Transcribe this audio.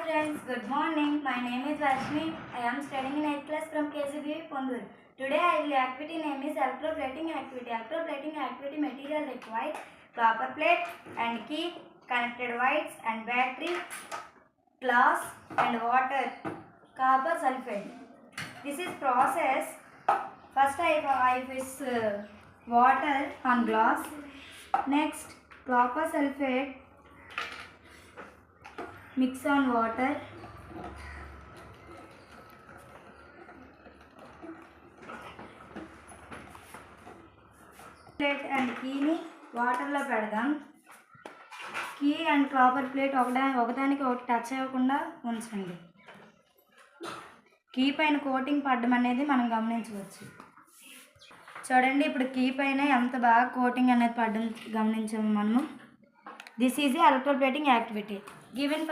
friends, good morning. My name is Rashmi. I am studying in 8th class from KCB Pondur. Today I will activity name is electroplating activity. Electroplating activity material required copper plate and key, connected wires and battery, glass and water, copper sulfate. This is process. First I fix water on glass. Next copper sulfate mix on water. Plate and key ni water lo pedadam. Key and copper plate ఒకదానికి ఒకటి touch అవ్వకుండా ఉంచండి. Key పైన coating పడడం అనేది మనం గమనించవచ్చు. చూడండి ఇప్పుడు కీ పైన ఎంత బాగా కోటింగ్ అనేది పడడం గమనించాము మనము. This is electroplating activity given